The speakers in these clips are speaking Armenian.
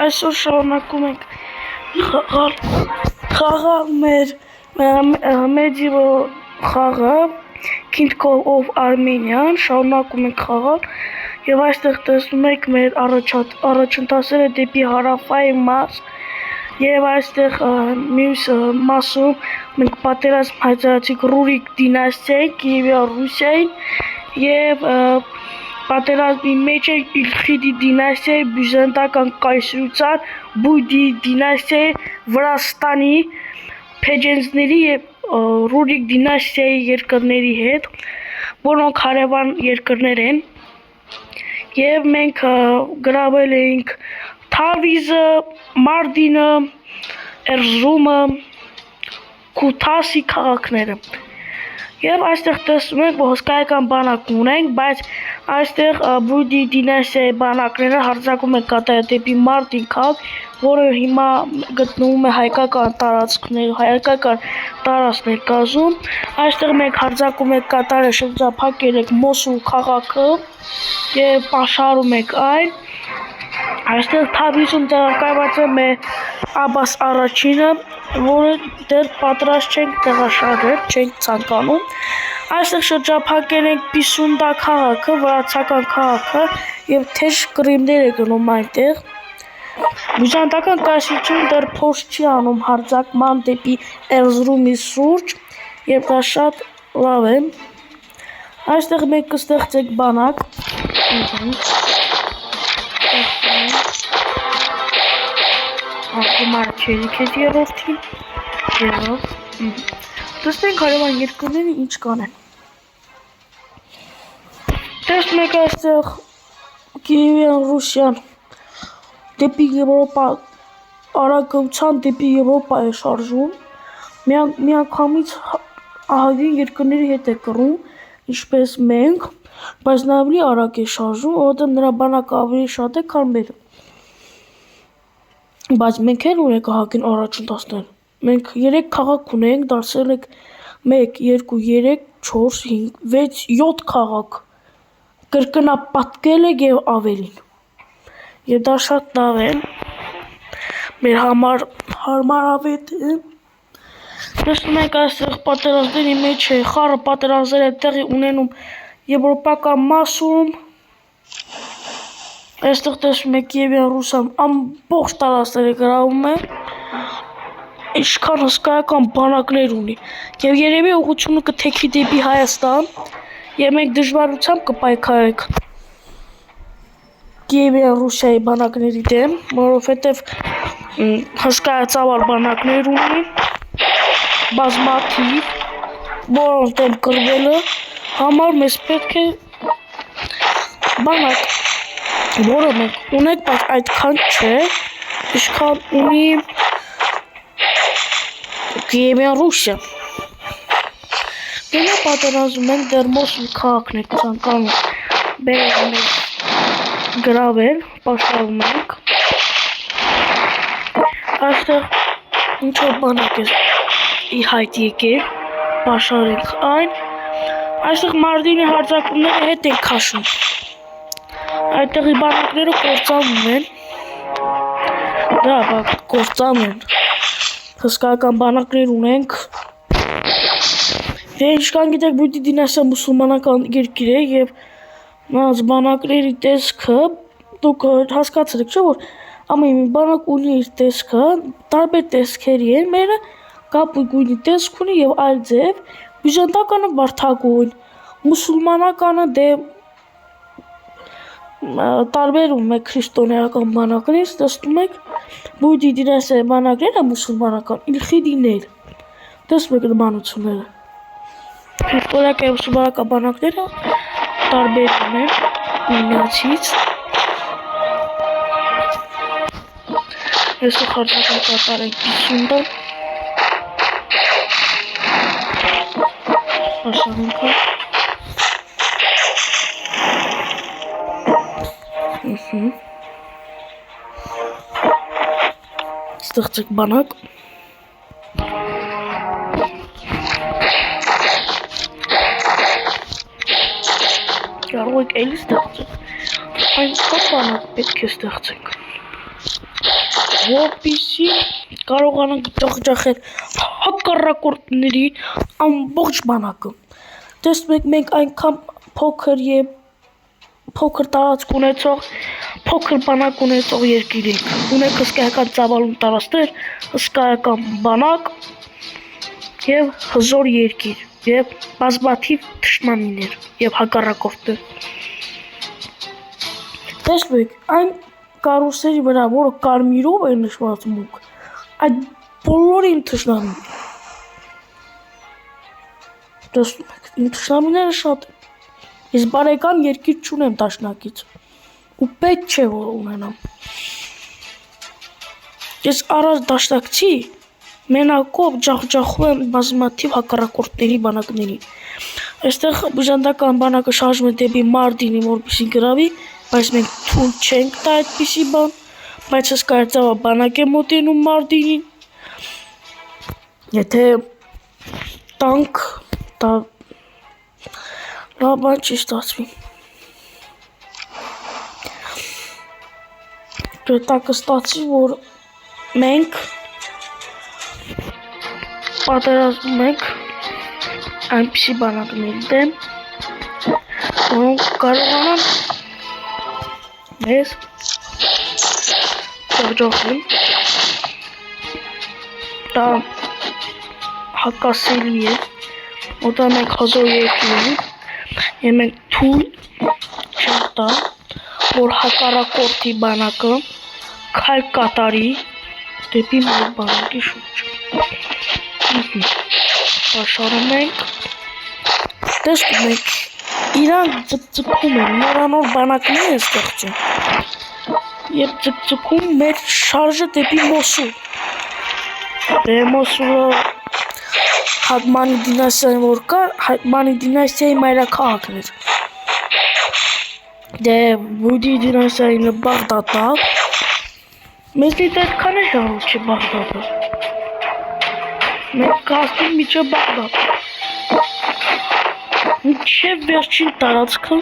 Այսօր շարունակում ենք խաղալ մեր medieval խաղը King of Armenian շարունակում ենք խաղալ եւ այստեղ տեսնում եք մեր առաջընթացները դեպի հարավային մաս եւ այստեղ մյուս մասում մենք պատերազմ հայտարարեցինք Ռուրիկ դինաստիայի Կիևյան Ռուսիային եւ պատերազմի մեջ է Իլխիդի դինաստիայի բյուզանդական կայսրության Բույդի դինաստիայի Վրաստանի Փեջենզների եւ Ռուրիկ դինաստիայի երկրների հետ, որոնք հարևան երկրներ են եւ մենք գրավել էինք Թավիզը, Մարդինը, Էրզրումը, Քութասի քաղաքները։ Եվ այստեղ տեսնում եք, որ հսկայական բանակ ունենք, բայց այստեղ Բույդի դինաստիայի բանակները հարձակում են կատարել դեպի Մարտին քաղաք, որը հիմա գտնվում է հայկական տարածքներ կազմում։ Այստեղ մենք հարձակում ենք կատարել շրջափակել ենք Մոսուլ քաղաքը եւ պաշարում ենք այն։ Այստեղ Թավիզում տեղակայված է մեր Աբաս առաջինը, որը դեռ պատրաստ չենք տեղաշարժել, չենք ցանկանում։ Այստեղ շրջափակել ենք Պիսունդա քաղաքը, վրացական քաղաքը եւ թեժ կռիմներ է գնում այնտեղ։ Բյուզանդական կայսրությունը դեռ փորձ չի անում հարձակման դեպի Էրզրումի շուրջ, եւ դա շատ լավ է։ Այստեղ մենք կստեղծենք բանակ։ Ակումար չերիք է երրորդին, տեսնենք հարևան երկրները ինչ կանեն։ Տեսնում եք այստեղ Կիևյան Ռուսիան դեպի Եվրոպա արագությամբ դեպի Եվրոպա է շարժում, միանգամից ահագին երկրների հետ է կռում, ինչպես մենք, բայց նա ավելի արագ է շարժում, որովհետև նրա բանակը ավելի շատ է, քան մերը։ Բայց մենք էլ ունենք ահագին առաջընթացներ։ Մենք 3 քաղաք ունենք, դարձել ենք 1, 2, 3, 4, 5, 6, 7 քաղաք։ Կրկնապատկել եք եւ ավելին։ Եվ դա շատ լավ է։ Մեր համար հարմարավետ է։ Տեսնում եք այստեղ պատերազմների մեջ է, խառը պատերազմները տեղի ունենում եվրոպական մասում։ Այստեղ տեսնում եք Կիևյան Ռուսիան ամբողջ տարածքները գրավում է, ինչքան հսկայական բանակներ ունի։ Եվ երևի ուղղությունը կթեքի դեպի Հայաստան, եւ մենք դժվարությամբ կպայքարենք Կիևյան Ռուսիայի բանակների դեմ, որովհետեւ հսկայածավալ բանակներ ունի, բազմաթիվ, որոնց դեմ կռվելը համար մեզ պետք է բանակ, որը մենք ունենք, բայց այդքան չէ, ինչքան ունի Կիևյան Ռուսիա։ Դե պատերազմ ենք դեռ Մոսուլ քաղաքն է ցանկանում բերել մեզ գրավել, պաշարում ենք։ Այստեղ ինչ-որ բանակ է ի հայտ եկել, պաշարենք այն։ Այստեղ Մարդինի հարձակումները հետ են քաշում։ Այդտեղի բանակները կործանում են։ Դա կործանում են։ Հսկայական բանակներ ունենք։ Դե ինչքան գիտեք, Բույդի դինաստիան մուսուլմանական երկիր է եւ նրանց բանակների տեսքը դուք հասկացել եք, չէ՞ որ ամեն մի բանակ ունի իր տեսքը, տարբեր տեսքերի են, մերը կապույտ գույնի տեսք ունի եւ այլ ձև, բյուզանդականը վարդագույն, մուսուլմանականը դե տարբերում է քրիստոնեական բանակներից, տեսնում եք Բույդի դինաստիայի բանակները մուսուլմանական Իլխիդիներ, տեսնում եք նմանությունները։ Քրիստոնեական եւ մուսուլմանական բանակները տարբերում են միմյանցից։ Այսօր հարձակում կատարենք Պիսունդա, պաշարունքը։ Ստեղծեք բանակ։ Կարող եք էլի ստեղծել։ Այնքան բանակ պետք է ստեղծենք։ որպեսզի կարողանանք ջախջախել հակառակորդների ամբողջ բանակը։ Տեսնում եք, մենք այնքան փոքր եւ փոքր տարածք ունեցող, փոքր բանակ ունեցող երկիր ենք։ Ունենք հսկայական ծավալուն տարածքներ, հսկայական բանակ եւ հզոր երկիր եւ բազմաթիվ թշնամիներ եւ հակառակորդներ։ Տեսնում եք, այն կարուսելի վրա, որը կարմիրով է նշված մուգ, այդ բոլորին թշնամին։ Տեսնում եք, իմ թշնամիները շատ են։ Ես բարեկամ երկիր չունեմ դաշնակից ու պետք չէ որ ունենամ։ Ես առանց դաշնակցի մենակով ջախջախում եմ բազմաթիվ հակառակորդների բանակներին։ Այստեղ բյուզանդական բանակը շարժվում է դեպի Մարդինի, որպեսզի գրավի, բայց մենք թույլ չենք տա այդպիսի բան, բայց հսկայածավալ բանակ է մոտենում Մարդինին։ Եթե տանք լավ բան չի ստացվի։ Դա կստացվի, որ մենք պատերազմում ենք այնպիսի բանակների դեմ, որոնք կարողանան մեզ ջախջախել։ Դա հակասելի է, որտեղ մենք հզոր երկիր ենք, եւ մենք թույլ չենք տա, որ հակառակորդի բանակը քայլ կատարի դեպի մեր բանակի շուրջ։ Պաշարում ենք, տեսնում եք, իրանք ձգձգում են, նորանոր բանակներ են ստեղծում եւ ձգձգում մեր շարժը դեպի Մոսուլ։ Մոսուլը Հատմանի դինաստիան որ կար, Հատմանի դինաստիայի մայրաքաղաքն էր։ Դե Բուդի դինաստիայի Բաղդադը, մեզնից այդքան է հեռու չէ Բաղդադը։ Մենք կհասնենք մինչև Բաղդադ։ Մինչև վերջին տարածքը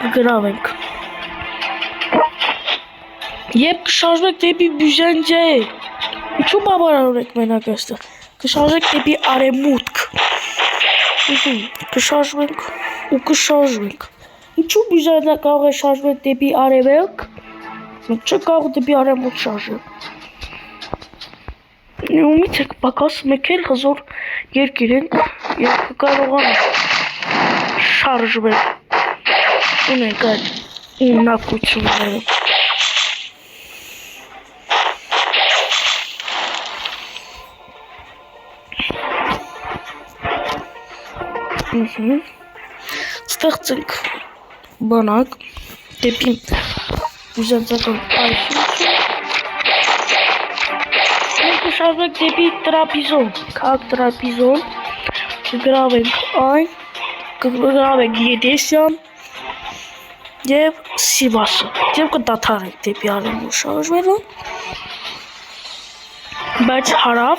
կգրավենք։ Եվ կշարժվենք դեպի Բյուզանդիա։ Ինչու բավարարում եք մենակ այստեղ։ Կշարժվենք դեպի արևմուտք։ Կշարժվենք ու կշարժվենք։ Ինչու Բյուզանդիա կարող է շարժվել դեպի արևելք, մենք չկարող դեպի արևմուտք շարժել։ Ումից եք պակաս մեկ էլ հզոր երկիր ենք և կկարողանանք շարժվել։ Ունենք այդ ունակությունները։ Ստեղծենք բանակ դեպի բյուզանդիական այգի։ Մենք կշարժվենք դեպի Տրապիզոն, քաղաք Տրապիզոն, կգրավենք այն, կգրավենք Եդեսյան և Սիվասը և կդադարենք դեպի արևմուտք շարժվելը, բայց հարավ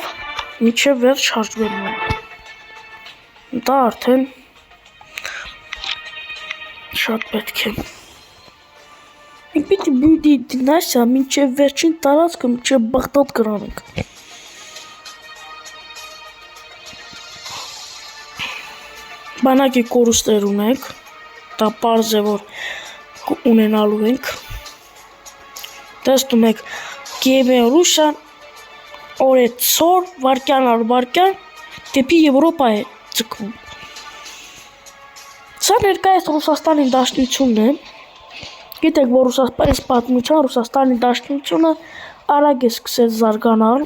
մինչև վերջ շարժվելու ենք։ Դա արդեն շատ պետք է։ Մենք պիտի Բյուդի դինաստիա մինչև վերջին տարածքը մինչև Բաղդադ գրավենք։ Բանակի կորուստներ ունենք, դա պարզ է, որ ունենալու ենք։ Տեսնում եք, Կիևյան Ռուսիան օրեցօր, վայրկյան առ վայրկյան դեպի Եվրոպա է ձգվում։ Սա ներկայիս Ռուսաստանի Դաշնությունն է։ Գիտեք, որ այս պատմության Ռուսաստանի Դաշնությունը արագ է սկսել զարգանալ,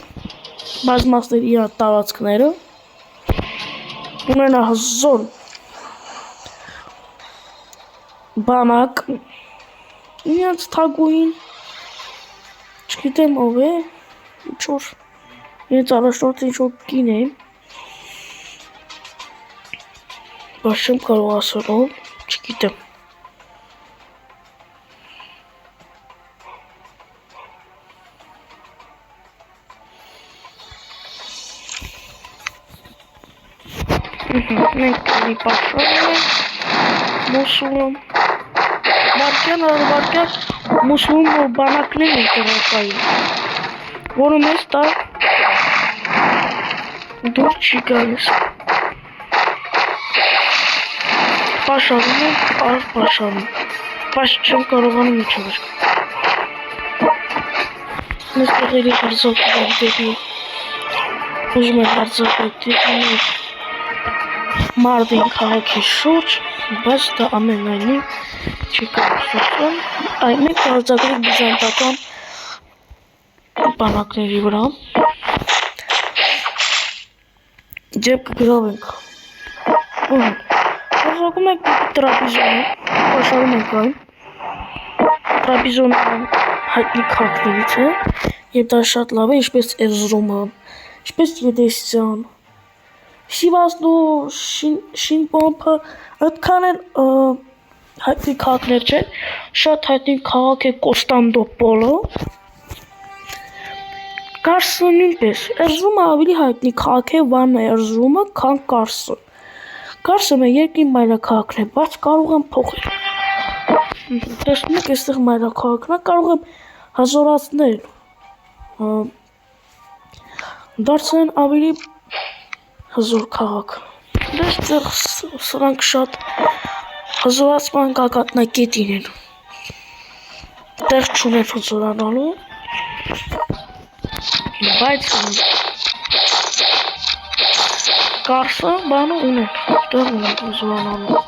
բազմացնել իր տարածքները, ունենա հզոր բանակ, իրենց թագուհին, չգիտեմ ով է, ինչ-որ իրենց առաջնորդը ինչ-որ կին է, բայց չեմ կարող ասել ով, չգիտեմ։ Մենք կանի պաշարում ենք Մոսուլում, առվարկյան մուսուլմ բանակներ են տեղակայում, որը մեզ տար դուր չի գալիս։ Պաշարում ենք, պաշարում, բայց չեմ կարողանում ինչ որ։ Մեզ տեղերի հարձակում են դեպի, ուզում են հարձակել դեպի Մարդին քաղաքի շուրջ, բայց դա ամենայնիվ չի կարողացել, այն մենք հարձակվենք բյուզանդական բանակների վրա, և կգրավենք, հարձակում ենք Տրապիզոնը, պաշարում ենք այն, Տրապիզոնը հայտնի քաղաքներից է, և դա շատ լավ է, ինչպես Էրզրումը, ինչպես Եդեսյան, Սիվասն ու Շինպոմփը այդքան են հայտնի քաղաքներ չեն, շատ հայտնի քաղաք է Կոստանդնուպոլը, Կարսը նույնպես, Էրզրումը ավելի հայտնի քաղաք է Վան Էրզրումը, քան Կարսը։ Կարսը մեր երկրի մայրաքաղաքն է, բայց կարող եմ փոխել։ Տեսնում եք, այստեղ մայրաքաղաքն է, կարող եմ հզորացնել, դարձնել ավելի հզոր քաղաք։ Այստեղ սրանք շատ հզորացման գագաթնակետին են։ Տեղ չունեն հզորանալու, բայց Կարսը բանը ունեն, տեղ ունեն հզորանալու։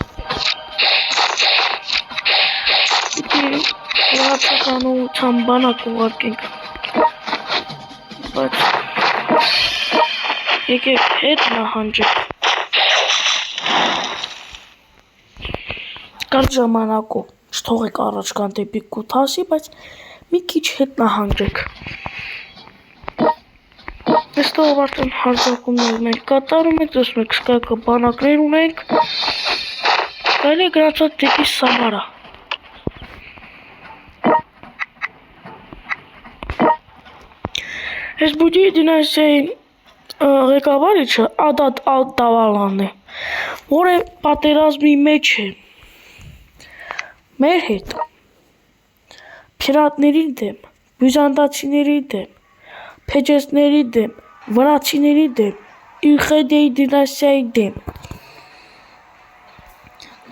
Պիտի վրացականության բանակ ուղարկենք, բայց եկեք հետ նահանջեք։ Կարճ ժամանակով չթողեք առաջ կան դեպի Քութասի, բայց մի քիչ հետ նահանջեք։ Այստեղ արդեն հարձակումներ մենք կատարում ենք, տեսնում եք սկայքը բանակներ ունենք, կարելի է գնացած դեպի Սամարա։ Այս բուդի դինաստիայի ղեկավարիչը Ադատ Ալ-Դավալանն է, որը պատերազմի մեջ է մեր հետ, փիրատների դեմ, բյուզանդացիների դեմ, փեջեսների դեմ, վրացիների դեմ, Իլխեդեի դինաստիայի դեմ,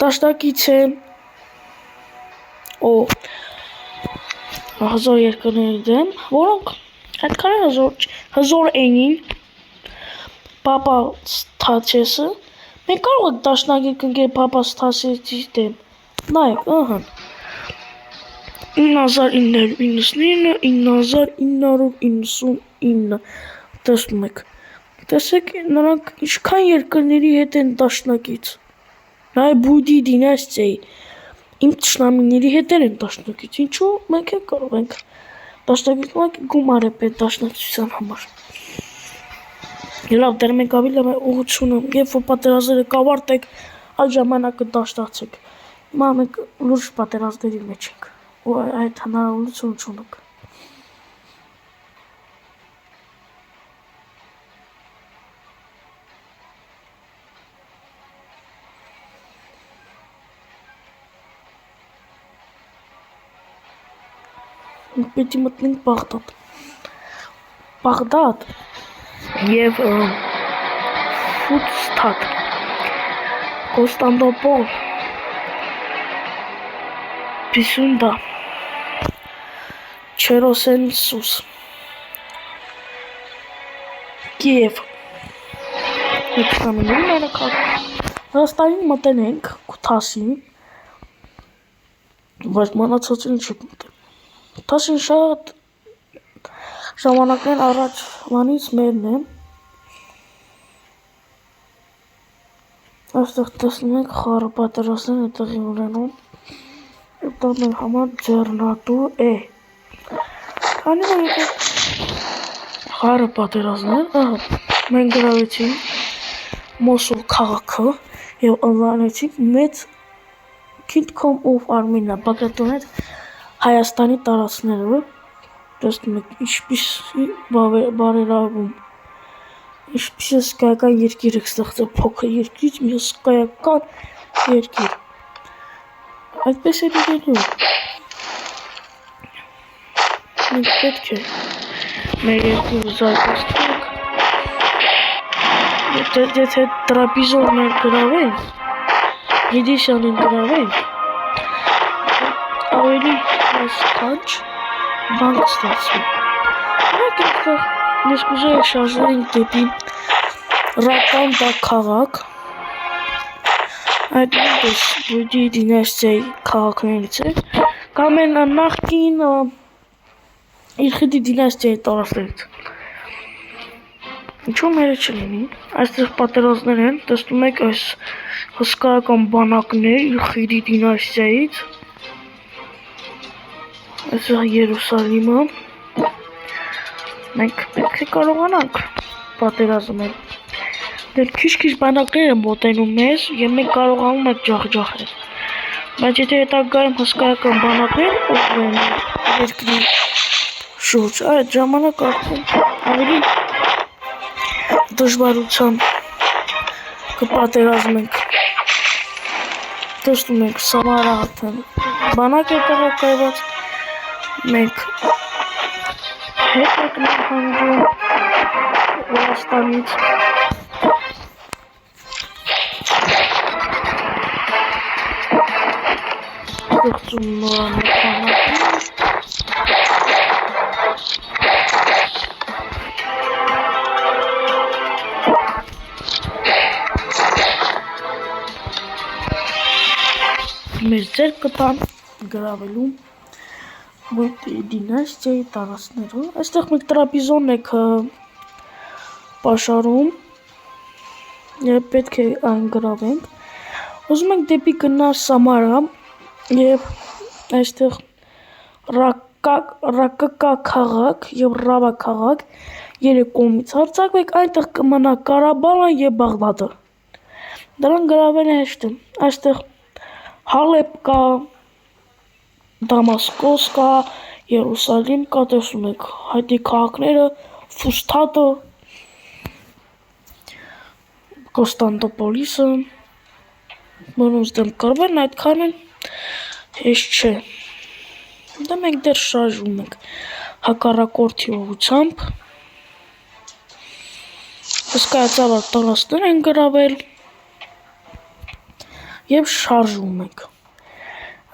դաշնակից է հզոր երկրների դեմ, որոնք այդքան հզոր էին Պապա Սթացեսը, մենք կարող ենք դաշնակից կնքել Պապա Սթացեսի դեմ, նայեք, 9999, տեսնում եք, տեսեք նրանք ինչքան երկրների հետ են դաշնակից, նայ բուդի դինաստիայի, իմ թշնամիների հետ են դաշնակից, ինչու մենք է կարող ենք դաշնակից գումար է պետք դաշնակցության համար։ Լավ, դեռ մենք ավելի լավ ուղղությունը, երբ որ պատերազմները կավարտեք, այդ ժամանակը դաշտացեք։ Հիմա մենք լուրջ պատերազմների մեջ ենք, ու այդ հնարավորություն չունենք։ Պիտի մտնենք Բաղդադ և Ֆուտստադ, Կոստանդնուպոլ, Պիսունդա, Չերոսենսուս, Կիև, Ռոստավին մտնենք Քութասին, բայց մնացածին չի մտել։ Քութասին շատ ժամանակներ առաջվանից մերն է։ Այստեղ տեսնում ենք խառը պատերազմներ է տեղի ունենում, և դա մեր համար ձեռնատու է։ Քանի որ եկեք խառը պատերազմներ, մենք գրավեցինք Մոսուլ քաղաքը և ընդլայնեցինք մեծ Kingdom of Armenia, Բագրատոն հետ Հայաստանի տարածքները, տեսնում եք ինչպես բարերարվում, ինչպես հսկայական երկիր եք ստեղծել, փոքր երկրից մի հսկայական երկիր։ այդպես է լինելու։ Մենք պետք է մեր երկու զարգացնենք, եթե տրապիզորներ գրավենք, Եդիսյանին գրավենք, ավելի սքանչ բանկ ստացվի։ Մենք այդտեղ ես կուզեի շարժվենք դեպի Ռական քաղաք, այդ նույնպես Բույդի դինաստիայի քաղաքներից է, կամ են նախկին Իլխիդի դինաստիայի տարածքներից։ Ինչու մերը չլինի, այստեղ պատերազմներ են, տեսնում եք այս հսկայական բանակներ Իլխիդի դինաստիայից, այստեղ Երուսալիմը, մենք պետք է կարողանանք պատերազմել։ Դեռ քիչ-քիչ բանակներ են մոտենում մեզ և մենք կարողանում ենք ջախջախել։ Բայց եթե հետագայում հսկայական բանակներ ուղղվեն երկրի շուրջ, այդ ժամանակ արդեն ավելի դժվարությամբ կպատերազմենք։ Տեսնում եք Սամարա արդեն բանակ է տեղակայված, մենք հետ եք նահանջում Վրաստանից։ Ստեղծում նորանոց բանակներ։ Մեր ձեր կտան գրավելու դինաստիայի տարածքներով։ Այստեղ մենք տրապիզոն եք պաշարում և պետք է այն գրավենք։ Ուզում ենք դեպի գնալ Սամարա և այստեղ Ռակկա քաղաք և Ռավա քաղաք երեք կողմից հարձակվեք, այնտեղ կմնա Կարաբալան և Բաղդադը։ Դրան գրավելը հեշտ է։ Այստեղ Հալեբ կա, Դամասկոս կա, Երուսալիմ կա, տեսնում եք հայտնի քաղաքները, Ֆուստատը, Կոստանդնուպոլիսը, որոնց դեմ կռվելն այդքան էլ հեշտ չէ։ Դա մենք դեռ շարժվում ենք հակառակորդի ուղղությամբ, հսկայածավալ տարածքներ են գրավել և շարժվում ենք։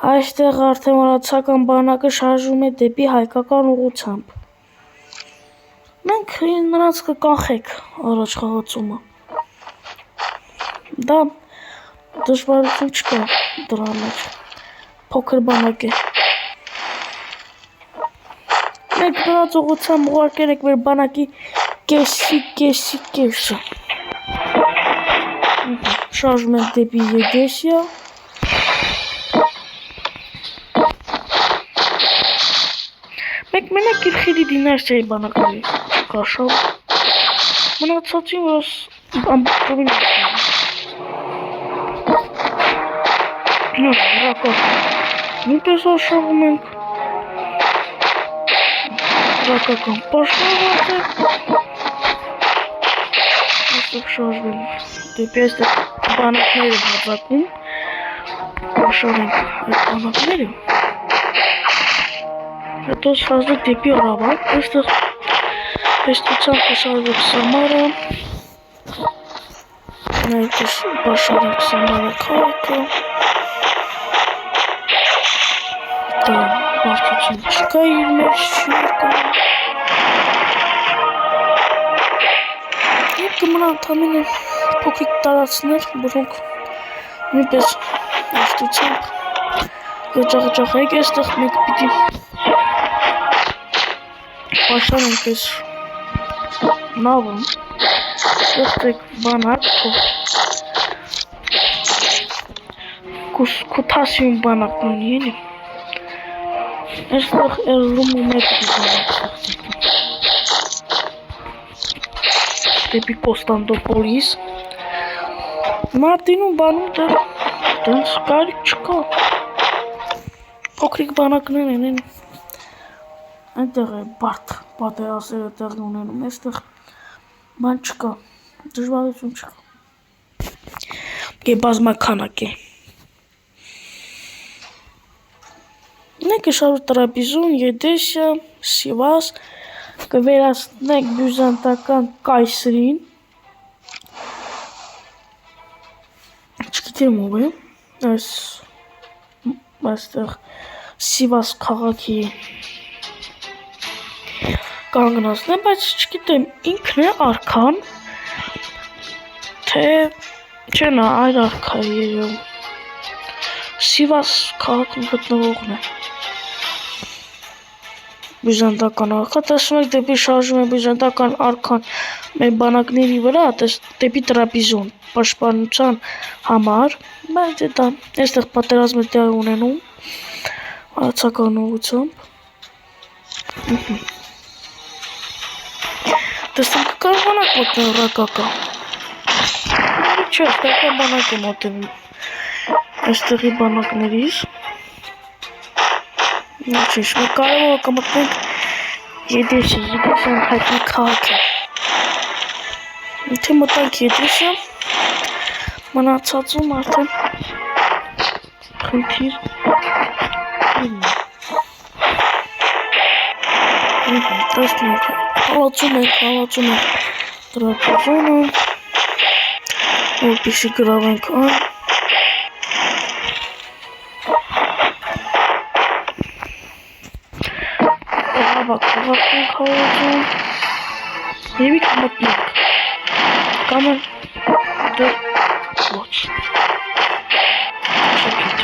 Այստեղ արդեն վրացական բանակը շարժվում է դեպի հայկական ուղղությամբ։ Մենք նրանց կկանխենք առաջ խաղացումը։ Դա դժվարություն չկա դրա մեջ, փոքր բանակ է։ Մենք նրանց ուղղությամբ ուղարկել ենք մեր բանակի կեսը։ Շարժում ենք դեպի Եդեսիա։ Մենք մենակ Իլխիդի դինաստիայի բանակների կաշավ։ Մնացածին որս ամբողջովին Ռակա նույնպես արշավում ենք։ Ռակական պաշտպանված է։ Այստեղ շարժվում դեպի այստեղ բանակներ են հարձակվում, պաշարենք այդ բանակները, հետո շարժվենք դեպի Ռավա, այստեղ հեշտությամբ կշարժվենք Սամարա, այնպես պաշարենք Սամարա քաղաքը, դա բարդություն չկա իր մեջ չի եկա։ Եվ կմնա ընդամենը փոքրիկ տարածքներ, որոնք նույնպես հեշտությամբ կջախջախենք, այստեղ մենք պիտի պաշարենք այս նավը, ստեղծեք բանակ, քութասիում բանակ ունի, էլի։ Այստեղ Էրզրումում մեկ բանակ ստեղծեք։ Դեպի Կոստանդնուպոլիս։ Մարտինում բանում դենց կարիք չկա։ Փոքրիկ բանակներ են, այնտեղ է բարդ պատերազմները տեղի ունենում, այստեղ բան չկա, դժվարություն չկա։ Բազմաքանակ է։ Նեկշարու տրապիզուն, Եդեսիա, Սիվաս, կվերացնենք բյուզանդական կայսրին, չգիտեմ ով է, այստեղ Սիվաս քաղաքի կանգնացնեմ, բայց չգիտեմ ինքն է արքան, թե չէ նա այլ արքա է երևում, Սիվաս քաղաքում գտնվողն է, բյուզանդական արքա, տեսնում եք դեպի շարժում է բյուզանդական արքան մեր բանակների վրա, դեպի տրապիզոն, պաշտպանության համար, բայց դա այստեղ պատերազմ է տեղի ունենում, արցական ուղղությամբ, տեսնում կկարողանանք մոտնել ռակակա, չէ, ստական բանակ է մոտենում, այստեղի բանակներից, Ինչ մենք կարող ենք կմտնենք Եդեսիան հայտնի քաղաք է։ Եթե մտանք Եդեսիա, մնացածում արդեն խնդիր տեսնենք, հալածում ենք տրապիզոնը, որպեսզի գրավենք այն, քաղաք ենք հալածում, եվի կմտնենք, կամ են դեր ոչ, չգիտ։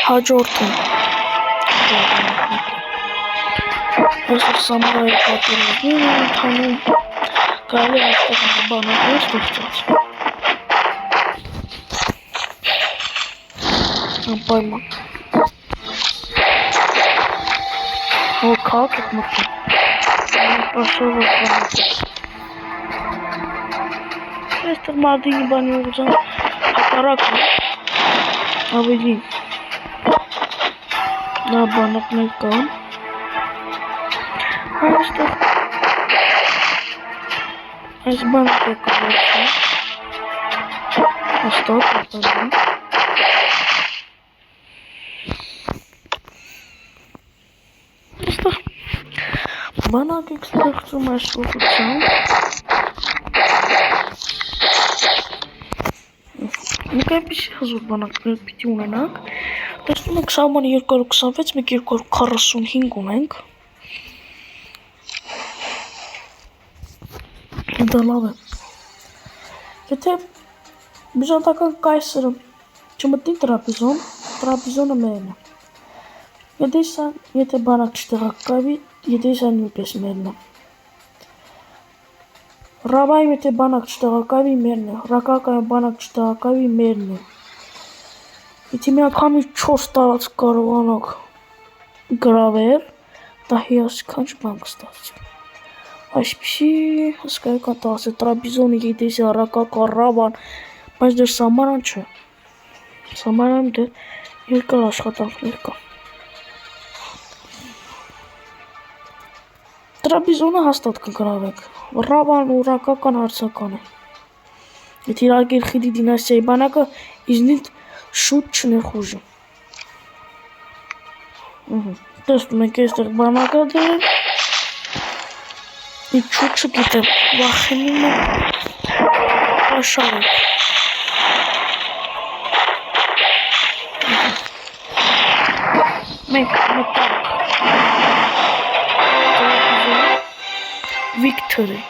Հաջորդում, այսօր սամարայի պատերազմին են ընթանում, կարելի այստեղ բանակներ ստեղծած։ Անպայման։ Որ քաղաք եք մտնում։ Պաշարով բանակ։ Այստեղ մարդինի բանի ուղղությամբ հակառակն է, ավելի նա բանակներ կան։ Այստեղ այս բանակ է կողացում, հաստատ ատանում, այստեղ բանակ եք ստեղծում այս ուղղությամբ, մենք այնպիսի հզոր բանակներ պիտի ունենանք, տեսնում եք սահմանը 226, մենք 245 ունենք, դա լավ է, եթե բյուզանդական կայսրը չմտնի տրապիզոն, տրապիզոնը մերն է, Եդեսիան, եթե բանակ չտեղակայվի, Եդեսիան նույնպես մերն է, Ռավայում եթե բանակ չտեղակայվի, մերն է, Ռակակայում բանակ չտեղակայվի, մերն է, եթե միանգամից 4 տարած կարողանանք գրավել, դա հիասքանչ բան կստացվի։ Այսպիսի հսկայական տղաս է տրապիզոնը, Եդեսիա, Ռակակա, Ռավան, բայց դեր Սամարան չէ։ Սամարայում դեր երկար աշխատանքներ կա։ Տրապիզոնը հաստատ կգրավենք։ Ռավան ու Ռակական հարցական է։ Եթե իհարկե Խիդի դինաստիայի բանակը իզնից շուտ չներխուժի։ Տեսնում եք այստեղ բանակը դրել։ Ինչու չգիտեմ, վախենում եմ պաշարել։ Մենք մտանք Վիկտորի։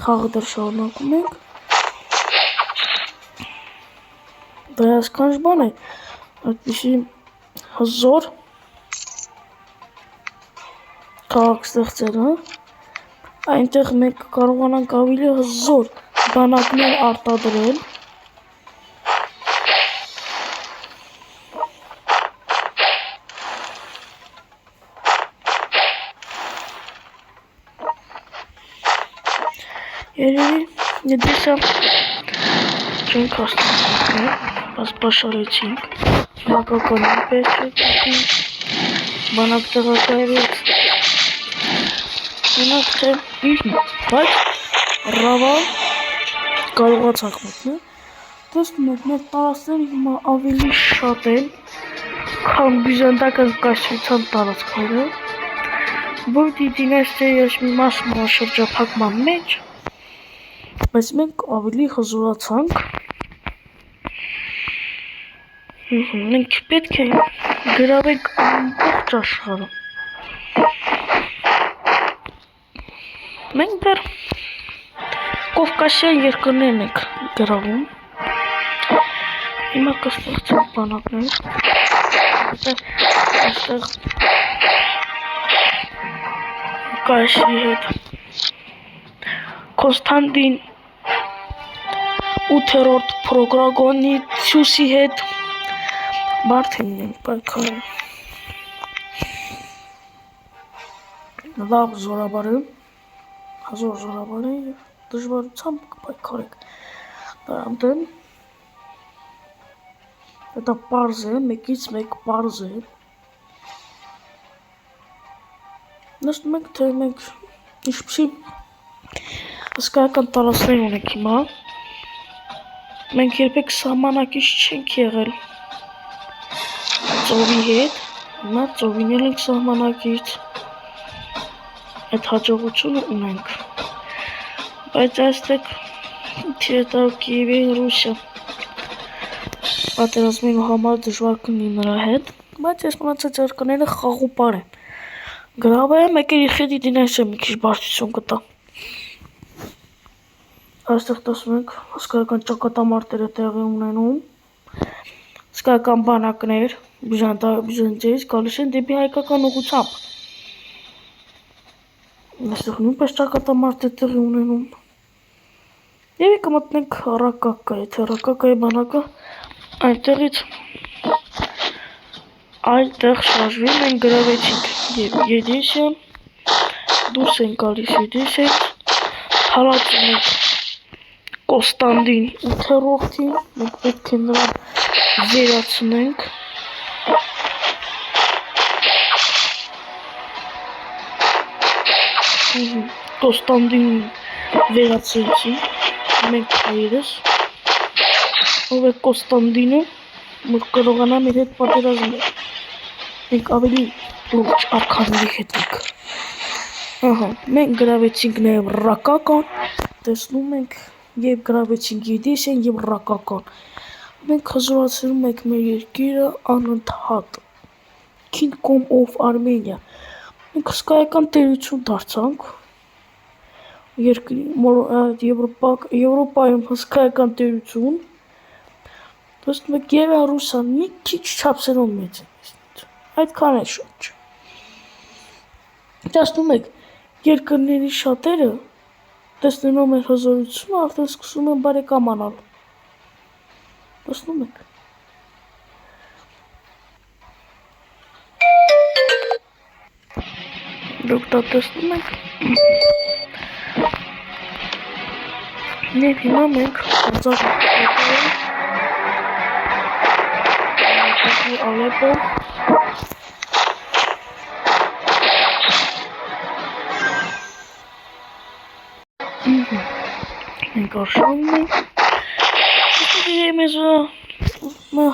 Խաղը դեռ շարունակում ենք։ Դա հիասքանչ բան է, այդպիսի հզոր քաղաք ստեղծել, այնտեղ մենք կարողանանք ավելի հզոր բանակներ արտադրել, երևի Եդեսիա չենք հաստատել, բայց պաշարեցինք, Ռակականի պես չեք բանակ տեղակայվեց, Ունակ թե իր բայց ռավա կարողացանք մտնել տեսնում եք մեր տարածքները հիմա ավելի շատ են քան բյուզանդական կայսրության տարածքները որ դինաստիայի ես մի մասն շրջափակման մեջ բայց մենք ավելի հզորացանք մենք պետք է գրավենք ամբողջ աշխարհը մենք դեռ Կովկասյան երկրներն ենք գրավում հիմա կստեղծենք բանակներ այստեղ Կայսրի հետ Կոնստանտին 8-րդ Պրոգրագոնիցիուսի հետ Բարդին ենք պայքարել լավ զորաբար է հազոր զորաբար է և դժվարությամբ կպայքարենք դրան դեմ դա պարզ է մեկից մեկ պարզ է նստում ենք թե մենք ինչպիսի հսկայական տարածքներ ունենք հիմա մենք երբեք սահմանակից չենք եղել ծովի հետ հիմա ծովին էլ ենք սահմանակից այդ հաջողությունը ունենք բայց այստեղ թիրետավ Կիևի Ռուսիա պատերազմելու համար դժվար կլինի նրա հետ բայց այս մնացած երկրները խաղուպար են գրավը մեկ էլ իխեդի դինաստիա մի քիչ բարձրություն կտա այստեղ տեսնում եք հսկայական ճակատամարտեր է տեղի ունենում հսկայական բանակներ բյուզանդիայից գալիս են դեպի հայկական ուղղությամբ այստեղ նույնպես ճակատամարտ է տեղի ունենում Եվ կմտնենք Ռակակա, եթե Ռակակայի բանակը այնտեղից այդտեղ շարժվի, մենք գրավեցինք և Եդեսիան, դուրս են գալիս Եդեսիայից, հալածում ենք Կոնստանտին 8-րդին, մենք պետք է նրան վերացնենք Կոնստանտին վերացրեցինք մենք հայերս ով է Կոնստանտինը որ կարողանա մեր հետ պատերազմել մենք ավելի լուրջ արքաների հետ ենք մենք գրավեցինք նաև Ռակական տեսնում ենք և գրավեցինք Եդեսիան և Ռակական մենք հզորացնում ենք մեր երկիրը անընդհատ Kingdom of Armenia մենք հսկայական տերություն դարձանք Եվրոպայում հսկայական տերություն տեսնում եք և Ռուսան մի քիչ չափսերով մեծ է այդքան է շատ տեսնում եք երկրների շատերը տեսնելով մեր հզորությունը արդեն սկսում են բարեկամանալ տեսնում եք դուք դա տեսնում եք Եվ հիմա մենք Ալեպո մենք արշավում ենք մեզ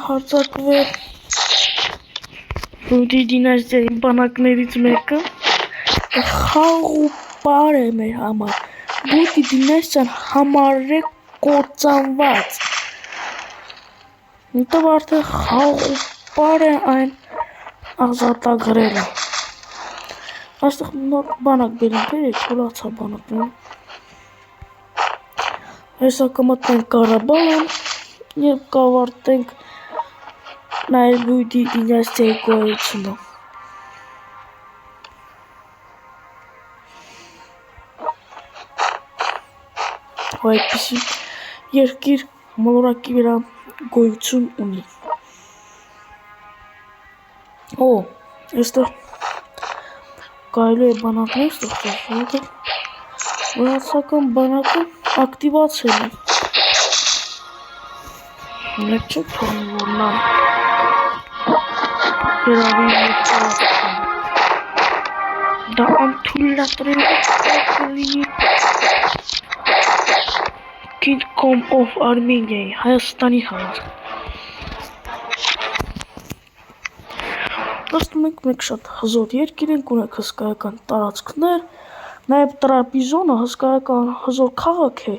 հարձակվել Ռուդի դինաստիայի բանակներից մեկը խաղուպար է մեր համար Ռուդի դինաստիան համարել է կործանված Հետո արդեն խաղուպար է այն ազատագրելը Այստեղ նոր բանակ բերենք երեք հոլացա բանակները Հեսա կմտնենք Կարաբաղը և կավարտենք նաև Ռուդի դինաստիայի գոյությունը Այդպիսի երկիր մոլորակի վրա գոյություն ունի այստեղ կարելի է բանակներ ստեղծել վրացական բանակը ակտիվացել է Մենք չենք թողնում որ նա գրավի մեր տարածքները Դա անթույլատրելի կլինի Kingdom of Armenia-ի Հայաստանի համար։ Նստում ենք մենք շատ հզոր երկիր ենք, ունենք հսկայական տարածքներ, նաև Տրապիզոնը հսկայական հզոր քաղաք է,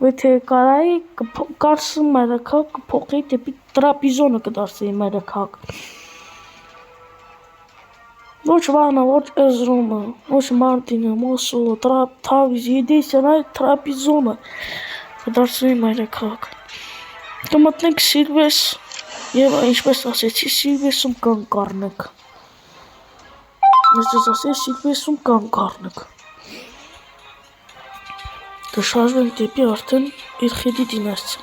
եթե կարայի կարսը մայրաքաղաք կփոխեի դեպի Տրապիզոնը կդարձեի մայրաքաղաք։ Ոչ Վանա, ոչ Էրզրումը, ոչ Մարտինը, Մոսուլը, Թավրիզը, Եդեսան, այլ Տրապիզոնը կդարձեի մայրաքաղաք։ Կմտնենք Սիլվես և ինչպես ասեցի Սիլվեսում կանգ առնենք։ Ես ձեզ ասեի Սիլվեսում կանգ առնենք։ Կշարժվենք դեպի արդեն Իլխիդի դինաստիա։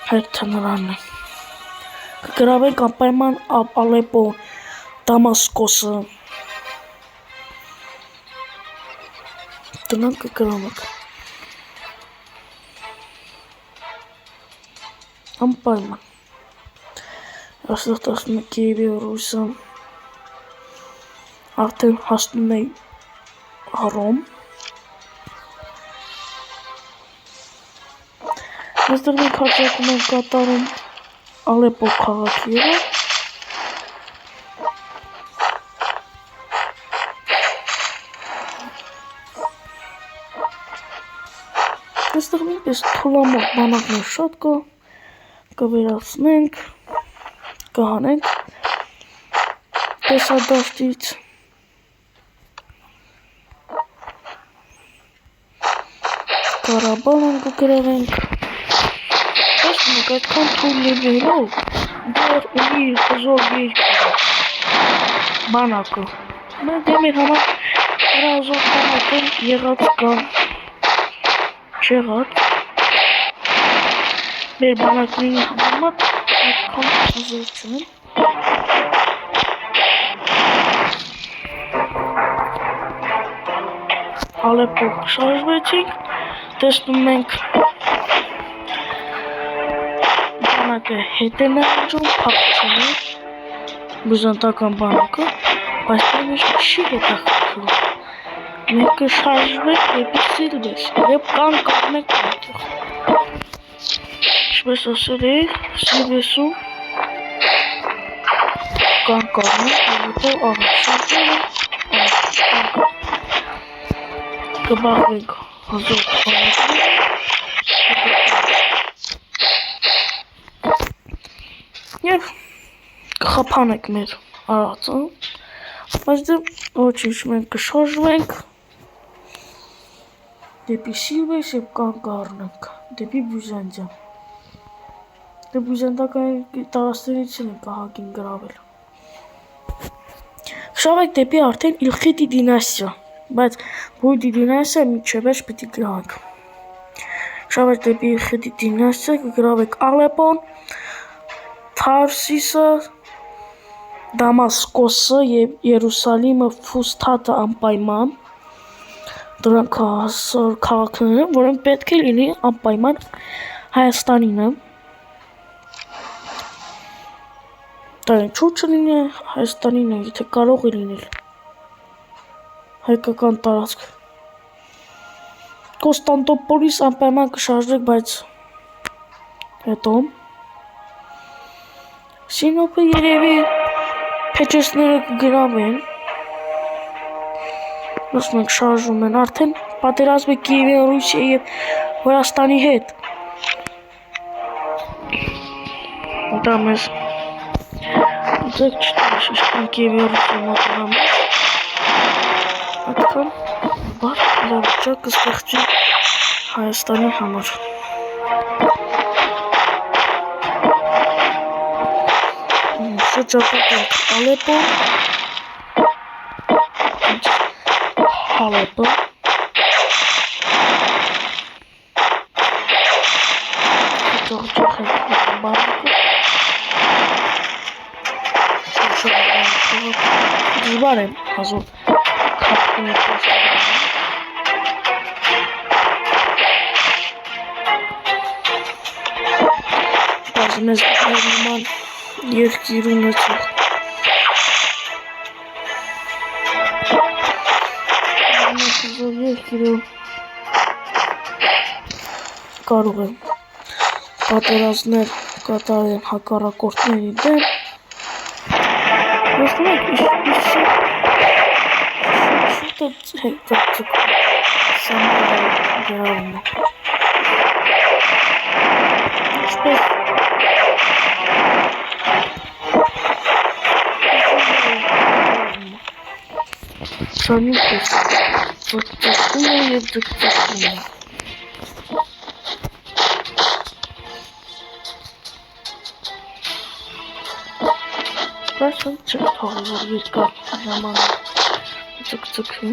Հետը նրանն է։ Կգրավենք անպայման Ալեպոն, Դամասկոսը։ Դրանք կգրավենք։ Անպայման։ Այստեղ տեսնում եք Կիևի Ռուսը արդեն հասնում է Հռոմ։ Այստեղ մենք հարձակում ենք կատարում Ալեպո քաղաքի վրա։ Այստեղ նույնպես թուլամորթ բանակներ շատ կա, կվերացնենք, կհանենք տեսադաշտից։ Կարաբաղն կգրավենք։ Տեսնում եք այդքան թույլ լինելով դեռ ունի հզոր երկիրը բանակը։ Մենք դե մեր համար հզոր բանակը եղած կան չեղած մեր բանակների համեմատ այդքան հզոր չեն։ Ալեպո շարժվեցինք, տեսնում ենք բանակը հետ է նայում, փախչում է բյուզանդական բանակը, բայց դա մեզ չի հետաքրքրում։ Մենք կշարժվենք դեպի Սիլվես և կանգ առնենք այնտեղ։ Ինչպես ասել էի, Սիլվեսում կանգ առնենք, որովհետև առաջ կբախվենք հզոր բանակի և կխափանենք մեր արածը, բայց դե ոչինչ մենք կշարժվենք դեպի Սիլվես և կանգ առնենք դեպի Բյուզանդիա։ Դե բյուզանդական տարածքներից են կահակին գրավել։ Շարժվենք դեպի արդեն Իլխիդի դինաստիա, բայց Բույդի դինաստիա մինչև վերջ պիտի գրավենք։ Շարժվենք դեպի Իլխիդի դինաստիա, կգրավենք Ալեպոն, Թարսիսը, Դամասկոսը և Երուսալիմը, Ֆուստատը անպայման։ Դրանք հզոր քաղաքներ են, որոնք պետք է լինի անպայման Հայաստանինը։ Դա ինչու չլինի Հայաստանինը, եթե կարող է լինել հայկական տարածք։ Կոստանդնուպոլիս անպայման կշարժվենք, բայց հետո Սինոպը երևի փեչեսները կգրավեն։ Ոսում ենք շարժում են արդեն պատերազմը Կիևի Ռուսիայի և Վրաստանի հետ։ Դա մեզ ձեկ չտարի շիշկան Կիևի Ռուսիայի մոտենամ։ Այդքան բարդ իրավիճակ կստեղծի Հայաստանի համար։ Շրջապատենք Ալեպո, Ալեպո, Ճոխենք բանակը, դժվար եմ հազոր կապտին է պաշտարանը։ Բայց մեզ նման երկիր ունեցող երկիրը կարող է պատերազմներ կատարեն հակառակորդների դեմ, Ոստում եք շուտը հետացուկ սամարը գրավում է։ Ինչպես Սանյուքս ձգծում է և ձգծում է։ Բայց ոնց չեք թողել, որ երկար ժամանակ ձգձգվի։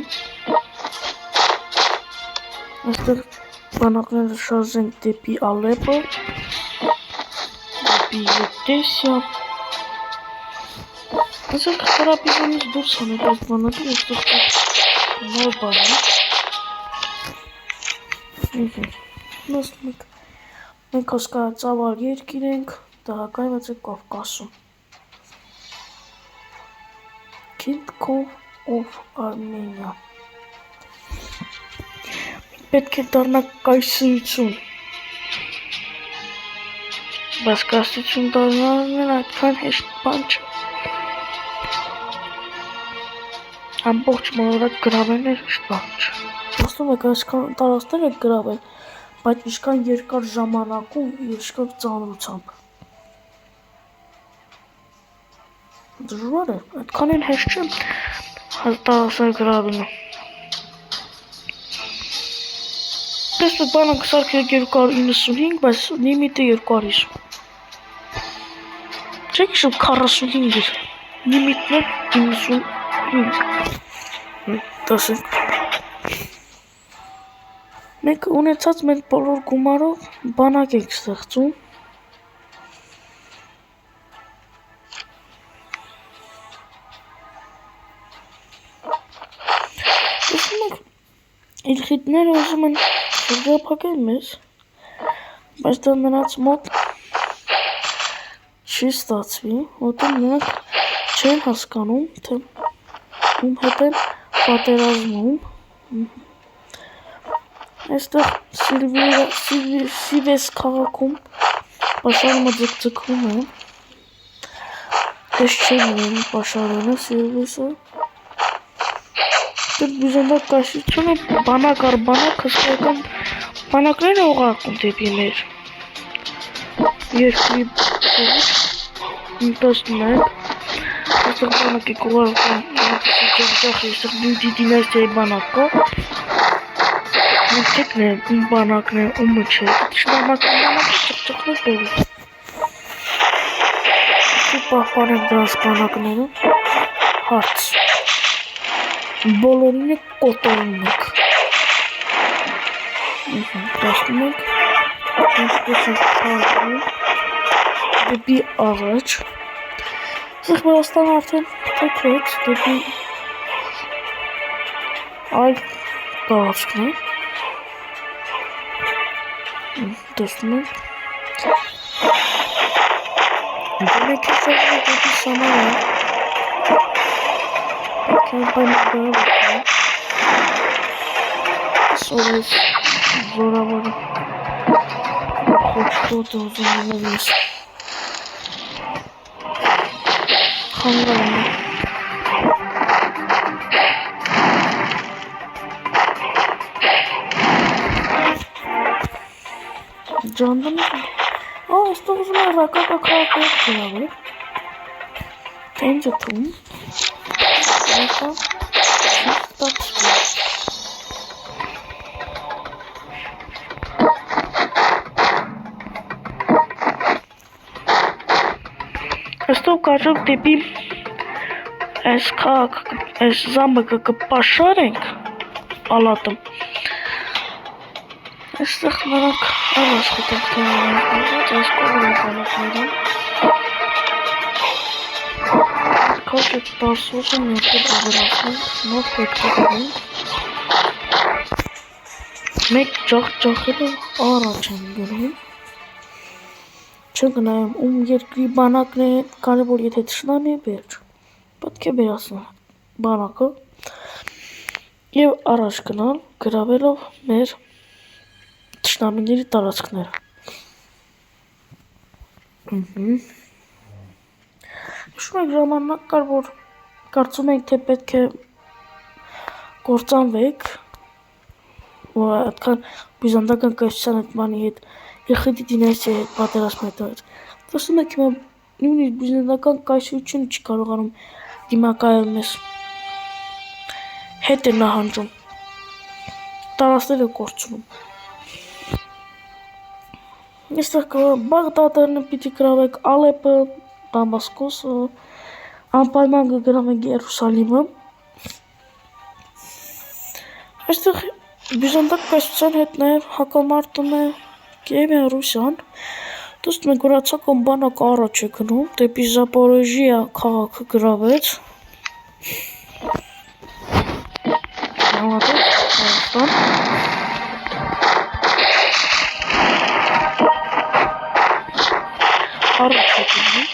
Այստեղ բանակները շարժենք դեպի Ալեպո, դեպի Եգտեսիա։ Այսօր Տրապիզոնից դուրս հանեք այս բանակը, այստեղ նոր բանակ։ Մենք հսկայածավալ երկիր ենք, տեղակայված է Կովկասում։ Kingdom of Armenia։ Պետք է դառնա կայսրություն։ Բայց կայսրություն դառնալն այդքան հեշտ բան չէ։ Ամբողջ մոլորակ գրավելն հեշտ բան չէ։ Ասում եք այսքան տարածքներ եք գրավել, բայց ինչքան երկար ժամանակում և ինչքան ծանրությամբ։ Դժվար է, այդքան են հեշտ չէ տարածքներ գրավելը։ Տեսեք բանակը սարքել 295, բայց լիմիտը 250։ Չեք հիշում 45 էր, լիմիտն է 95։ Տեսեք։ Մենք ունեցած մեր բոլոր գումարով բանակ ենք ստեղծում։ Տեսնում եք, իլխիդները ուզում են շրջափակել մեզ, բայց դա նրանց մոտ չի ստացվի, որտեղ նրանք չեն հասկանում, թե ում հետ են պատերազմում։ Այստեղ Սիվես քաղաքում պաշարումը ձգձգվում է։ Հեշտ չէ լինում պաշարելը Սիվեսը։ Դեռ բյուզանդակ կայսրությունը բանակ առ բանակ հսկայական բանակներ է ուղարկում դեպի մեր երկրի փոխուց։ Տեսնում եք, այստեղ բանակ եք ուղարկում ջախջախ, այստեղ բյուդի դինաստիայի բանակ կա։ Մտքն է, ում բանակն է, ումը չէ։ Շնամական բանակը ջախջախներ բերում։ Ու պահպանենք դրանց բանակները, հարց։ Բոլորին է կոտորում եք։ Տեսնում եք, ինչպես է շարժվում դեպի առաջ։ Սեղ Վրաստանը արդեն թեքվեց դեպի այլ տարածքներ։ Տեսնում եք։ Դեմեք է շարժվում դեպի Սամարա։ Կամպանիա Սորես զորավոր խոչտոտ ուզում ես խանգարում է ջանդում է այստեղ ուզում է ռակակա քաղաք գրավել թե ինչ է թվում Այստով կարժով դեպի այս զամբը կպաշարենք ալատը այստեղ նրանք այլ աշխատանք թողանք այս կողրում բանակներում Քոչ է տարսուղը մեկել ավերացնում, նոր պետքատվում մեկ ջախջախելը առաջ են գնում չգնայում ում երկրի բանակն է կարևոր եթե թշնամի է վերջ պետք է վերացնել բանակը Եվ առաջ գնալ գրավելով մեր թշնամիների տարածքները։ Հիշում եք ժամանակ կար, որ կարծում ենք, թե պետք է կործանվեք, որ այդքան բյուզանդական կայսրության հետ բանի հետ, Եղիդի դինաստիայի հետ պատերազմի հետ։ Տեսնում եք, հիմա նույնիսկ բյուզանդական կայսրությունը չի կարողանում դիմակայել մեզ։ Հետ է նահանջում, տարածքները կորցնում։ Այստեղ Բաղդադը պիտի գրավեք, Ալեպը, Դամասկոսը, անպայման կգրավենք Երուսալիմը։ Այստեղ բյուզանդական կայսրության հետ նաև հակամարտում է Կիևյան Ռուսյան։ Տեսնում եք, որ Հացակոմ բանակը առաջ է գնում, դեպի Զապորոժիա քաղաքը գրավեց։ Առաջ է գնում։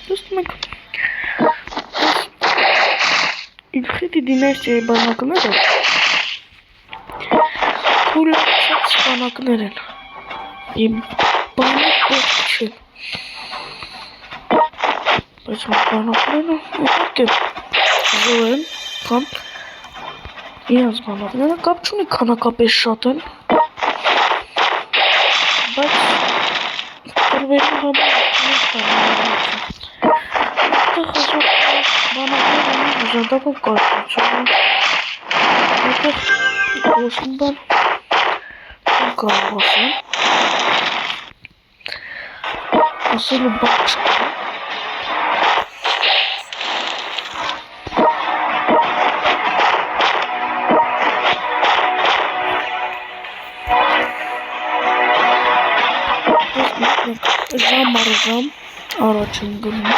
Տեսնում եք, Եղիդի դինաստիայի բանակները թուլացած բանակներ են։ Իմ բանը պետք չեն։ Բայց մեր բանակները իհարկե զոր են, կամ իրենց բանակները կապ չունի քանակապես շատ են, բայց կրվելու համար այդտեղ հազոր բանակներ ունի բյուզանդական կայսրությունը, այդտեղ ոչինչ բան չեմ կարող ասել, ասելու բան չկա։ Ժամ առ ժամ առաջ են գնում։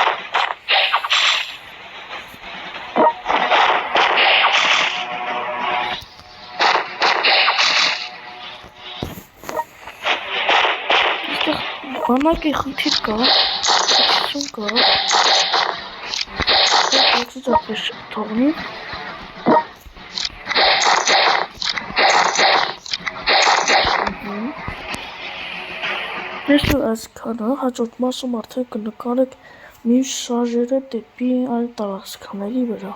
Այստեղ բանակի խնդիր կա, խնդություն կա։ Այստեղ ապես թողնի։ Այսօր այսքանը, հաջորդ մասում արդեն կնկարեք մյուս շարժերը դեպի այլ տարածքների վրա։